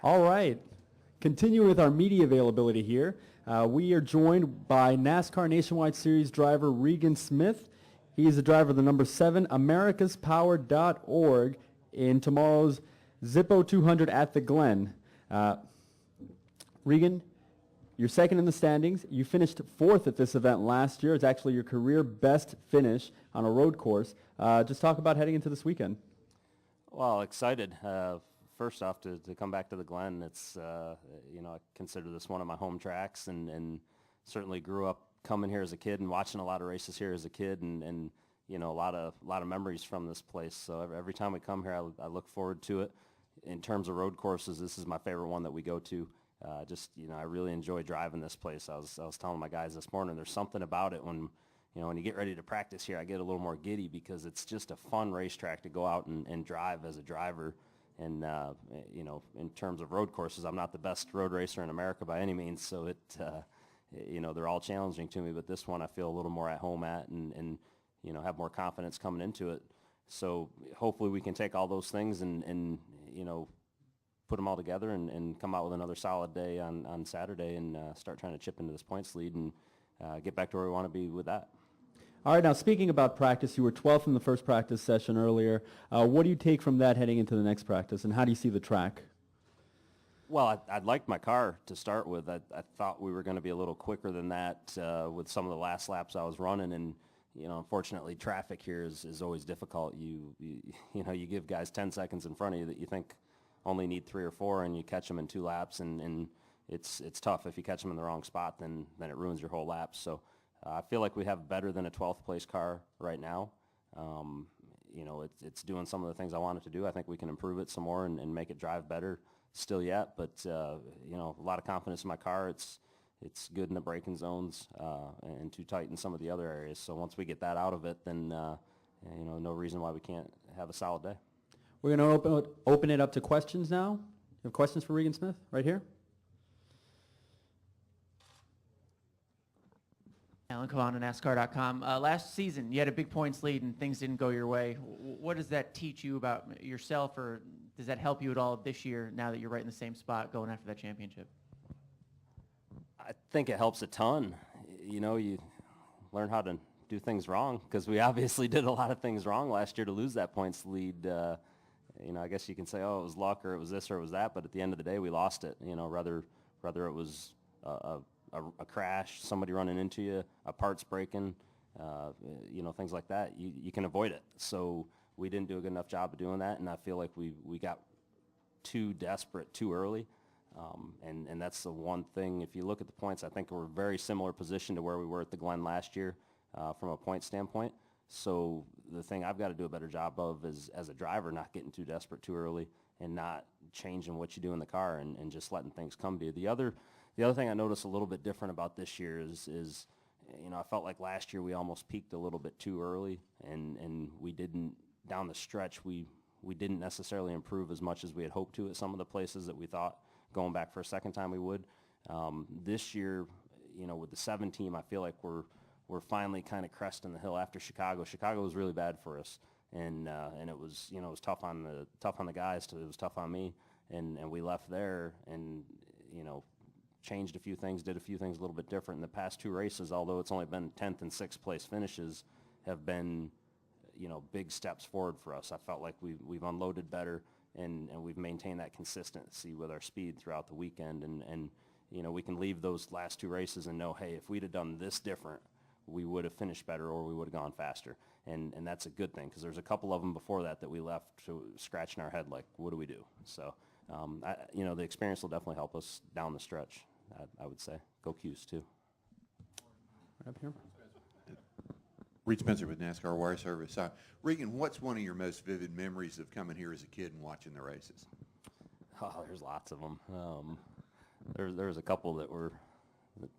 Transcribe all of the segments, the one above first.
All right. Continuing with our media availability here, we are joined by NASCAR Nationwide Series driver Regan Smith. He is the driver of the number 7 americaspower.org in tomorrow's Zippo 200 at the Glen. Regan, you're second in the standings. You finished 4th at this event last year. It's actually your career best finish on a road course. Just talk about heading into this weekend. Well, excited. First off, to come back to the Glen, it's, I consider this one of my home tracks and certainly grew up coming here as a kid and watching a lot of races here as a kid and a lot of memories from this place. So every time we come here, I look forward to it. In terms of road courses, this is my favorite one that we go to. I really enjoy driving this place. I was telling my guys this morning, there's something about it when you get ready to practice here, I get a little more giddy because it's just a fun racetrack to go out and drive as a driver. And, in terms of road courses, I'm not the best road racer in America by any means, so they're all challenging to me, but this one I feel a little more at home at and have more confidence coming into it. So hopefully we can take all those things and put them all together and come out with another solid day on Saturday and start trying to chip into this points lead and get back to where we want to be with that. All right, now speaking about practice, you were 12th in the first practice session earlier. What do you take from that heading into the next practice, and how do you see the track? Well, I'd liked my car to start with. I thought we were going to be a little quicker than that with some of the last laps I was running, and unfortunately, traffic here is always difficult. You give guys 10 seconds in front of you that you think only need 3 or 4, and you catch them in 2 laps, and it's tough. If you catch them in the wrong spot, then it ruins your whole lap. So. I feel like we have better than a 12th place car right now. It's doing some of the things I want it to do. I think we can improve it some more and make it drive better still yet. But, a lot of confidence in my car. It's good in the braking zones and too tight in some of the other areas. So once we get that out of it, then, no reason why we can't have a solid day. We're going to open it up to questions now. You have questions for Regan Smith right here? Alan Cavan, NASCAR.com. Last season, you had a big points lead and things didn't go your way. What does that teach you about yourself, or does that help you at all this year now that you're right in the same spot going after that championship? I think it helps a ton. You learn how to do things wrong because we obviously did a lot of things wrong last year to lose that points lead. I guess you can say, oh, it was luck or it was this or it was that, but at the end of the day, we lost it. Whether it was a crash, somebody running into you, a parts breaking, things like that, you can avoid it. So we didn't do a good enough job of doing that, and I feel like we got too desperate too early. And that's the one thing. If you look at the points, I think we're a very similar position to where we were at the Glen last year from a point standpoint. So the thing I've got to do a better job of is, as a driver, not getting too desperate too early and not changing what you do in the car and just letting things come to you. The other thing I noticed a little bit different about this year is I felt like last year we almost peaked a little bit too early, and we didn't, down the stretch, we didn't necessarily improve as much as we had hoped to at some of the places that we thought going back for a second time we would. This year, with the 7 team, I feel like we're finally kind of cresting the hill after Chicago. Chicago was really bad for us, and it was it was tough on the guys. It was tough on me, and we left there and changed a few things, did a few things a little bit different. In the past 2 races, although it's only been 10th and 6th place finishes, have been big steps forward for us. I felt like we've unloaded better and we've maintained that consistency with our speed throughout the weekend, and we can leave those last 2 races and know, hey, if we'd have done this different, we would have finished better or we would have gone faster, and that's a good thing because there's a couple of them before that we left scratching our head like, what do we do? So the experience will definitely help us down the stretch, I would say. Go Qs too. Right up here. Reed Spencer with NASCAR Wire Service. Regan, what's one of your most vivid memories of coming here as a kid and watching the races? Oh, there's lots of them. There's a couple that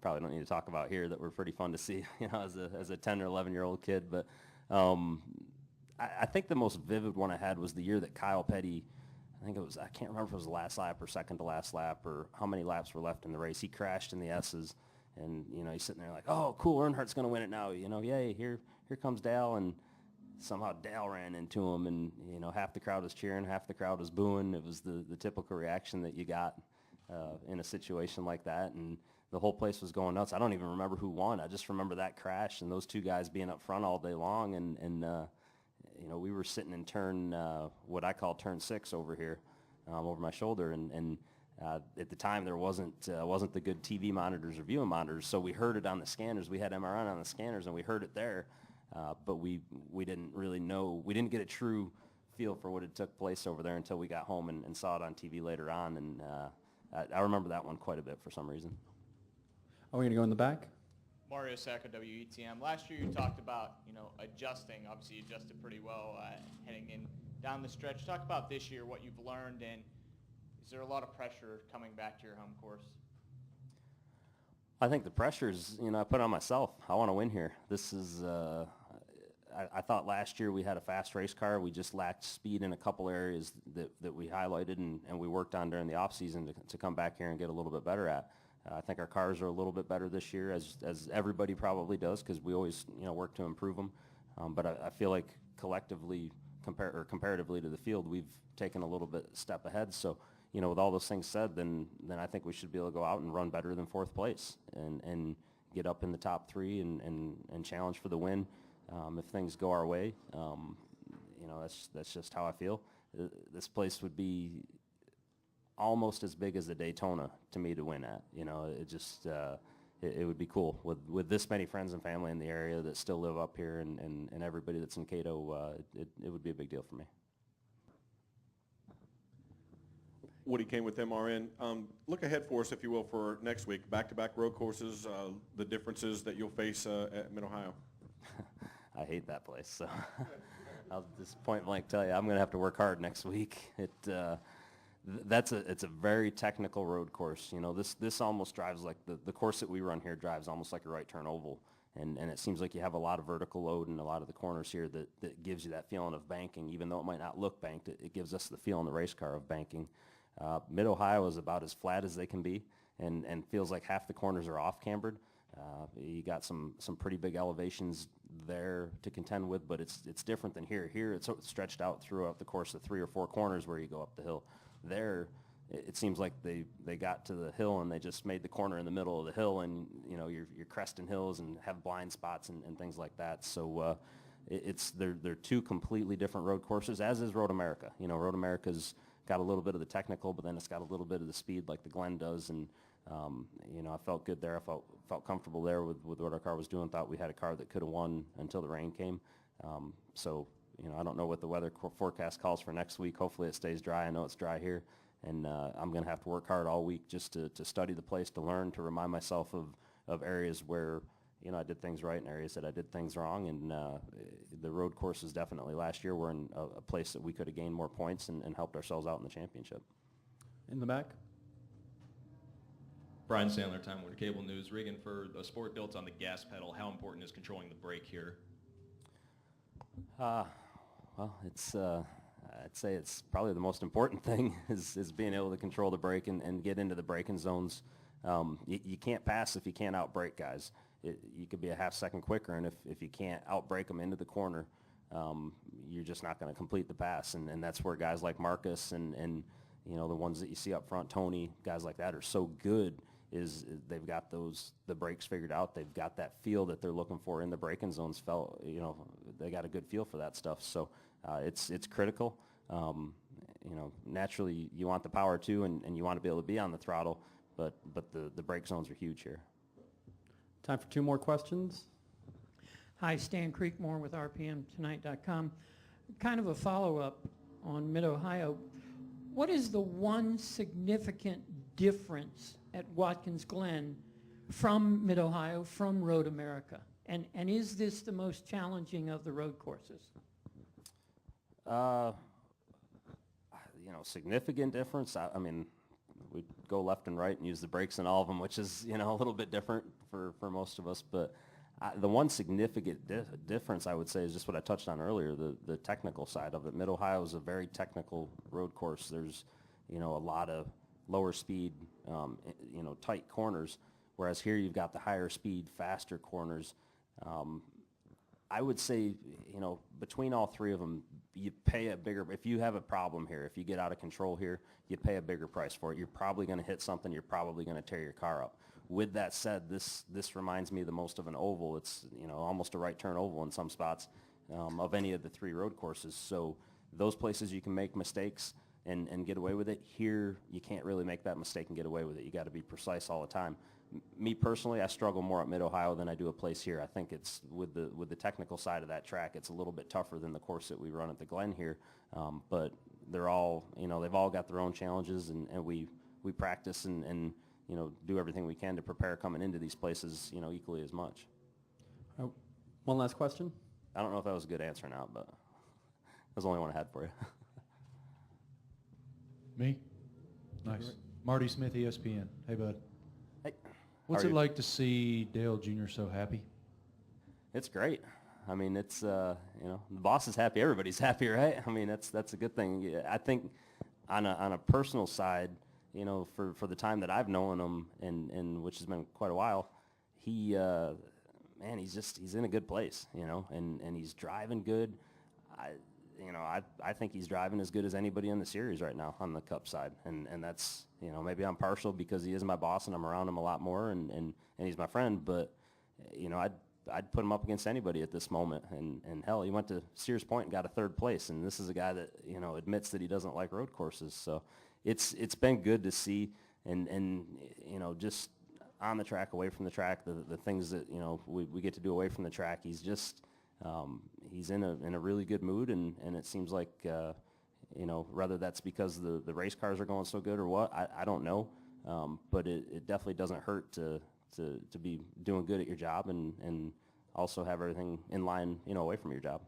probably don't need to talk about here that were pretty fun to see, as a 10 or 11-year-old kid. But I think the most vivid one I had was the year that Kyle Petty, I can't remember if it was the last lap or second to last lap or how many laps were left in the race. He crashed in the S's, and he's sitting there like, oh, cool, Earnhardt's going to win it now. Yay, here comes Dale. And somehow Dale ran into him, and half the crowd was cheering, half the crowd was booing. It was the typical reaction that you got in a situation like that, and the whole place was going nuts. I don't even remember who won. I just remember that crash and those two guys being up front all day long, and we were sitting in turn, what I call turn 6 over here, over my shoulder, and at the time there wasn't the good TV monitors or viewing monitors, so we heard it on the scanners. We had MRN on the scanners, and we heard it there, but we didn't really know. We didn't get a true feel for what had took place over there until we got home and saw it on TV later on, and I remember that one quite a bit for some reason. Are we going to go in the back? Mario Sacco, WETM. Last year you talked about, adjusting. Obviously you adjusted pretty well heading in down the stretch. Talk about this year, what you've learned, and is there a lot of pressure coming back to your home course? I think the pressure's, I put on myself. I want to win here. This is, I thought last year we had a fast race car. We just lacked speed in a couple areas that we highlighted and we worked on during the off season to come back here and get a little bit better at. I think our cars are a little bit better this year, as everybody probably does, because we always work to improve them. But I feel like collectively, comparatively to the field, we've taken a little bit step ahead. So, with all those things said, then I think we should be able to go out and run better than 4th place and get up in the top 3 and challenge for the win if things go our way. That's just how I feel. This place would be almost as big as the Daytona to me to win at. It just it would be cool with this many friends and family in the area that still live up here and everybody that's in Cato. It would be a big deal for me. Woody Kane with MRN. Look ahead for us, if you will, for next week. Back-to-back road courses, the differences that you'll face at MidOhio. I hate that place, so I'll just point blank tell you I'm going to have to work hard next week. It's a very technical road course. This almost drives like the course that we run here drives almost like a right turn oval, and it seems like you have a lot of vertical load in a lot of the corners here that gives you that feeling of banking. Even though it might not look banked, it gives us the feel in the race car of banking. MidOhio is about as flat as they can be, and feels like half the corners are off cambered. You got some pretty big elevations there to contend with, but it's different than here. Here it's stretched out throughout the course of 3 or 4 corners where you go up the hill. There, it seems like they got to the hill and they just made the corner in the middle of the hill, and you're cresting hills and have blind spots and things like that. So they're 2 completely different road courses, as is Road America. Road America's got a little bit of the technical, but then it's got a little bit of the speed like the Glen does, and I felt good there. I felt comfortable there with what our car was doing. Thought we had a car that could have won until the rain came. So I don't know what the weather forecast calls for next week. Hopefully it stays dry. I know it's dry here, and I'm going to have to work hard all week just to study the place, to learn, to remind myself of areas where I did things right and areas that I did things wrong. And the road courses definitely last year were in a place that we could have gained more points and helped ourselves out in the championship. In the back? Brian Sandler, Time Warner Cable News. Regan, for a sport built on the gas pedal, how important is controlling the brake here? Well, it's I'd say it's probably the most important thing is being able to control the brake and get into the braking zones. You can't pass if you can't outbrake guys. You could be a half second quicker, and if you can't outbrake them into the corner, you're just not going to complete the pass. And that's where guys like Marcus and the ones that you see up front, Tony, guys like that are so good. Is they've got the brakes figured out. They've got that feel that they're looking for in the braking zones. They got a good feel for that stuff. So it's critical. Naturally you want the power too, and you want to be able to be on the throttle, but the brake zones are huge here. Time for 2 more questions. Hi, Stan Creekmore with RPMTonight.com. Kind of a follow-up on MidOhio. What is the one significant difference at Watkins Glen from MidOhio, from Road America? And is this the most challenging of the road courses? Significant difference. I mean, we go left and right and use the brakes in all of them, which is, a little bit different for most of us. But the one significant difference, I would say, is just what I touched on earlier, the technical side of it. MidOhio is a very technical road course. There's, a lot of lower speed, tight corners, whereas here you've got the higher speed, faster corners. I would say, you know, between all three of them, you pay a bigger, if you have a problem here, if you get out of control here, you pay a bigger price for it. You're probably going to hit something. You're probably going to tear your car up. With that said, this reminds me the most of an oval. It's, you know, almost a right turn oval in some spots of any of the three road courses. So those places you can make mistakes and get away with it. Here, you can't really make that mistake and get away with it. You got to be precise all the time. Me personally, I struggle more at MidOhio than I do a place here. I think it's with the technical side of that track, it's a little bit tougher than the course that we run at the Glen here. But they're all, you know, they've all got their own challenges, and we practice and you know, do everything we can to prepare coming into these places, you know, equally as much. One last question. I don't know if that was a good answer or not, but that was the only one I had for you. Me? Nice. Marty Smith, ESPN. Hey, bud. Hey. What's How are it you? like to see Dale Jr. so happy? It's great. I mean, it's, you know, the boss is happy. Everybody's happy, right? I mean, that's a good thing. Yeah, I think on a personal side, you know, for the time that I've known him, and which has been quite a while, he, man, he's in a good place, you know, and he's driving good. I think he's driving as good as anybody in the series right now on the Cup side, and that's, you know, maybe I'm partial because he is my boss and I'm around him a lot more, and he's my friend, but, you know, I'd put him up against anybody at this moment, and hell, he went to Sears Point and got a third place, and this is a guy that, you know, admits that he doesn't like road courses, so it's been good to see, and you know, just on the track, away from the track, the things that, you know, we get to do away from the track, he's just, he's in a really good mood, and it seems like, you know, whether that's because the race cars are going so good or what, I don't know, but it definitely doesn't hurt to be doing good at your job and also have everything in line, you know, away from your job.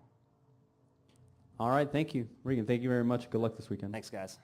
All right, thank you. Regan, thank you very much. Good luck this weekend. Thanks, guys.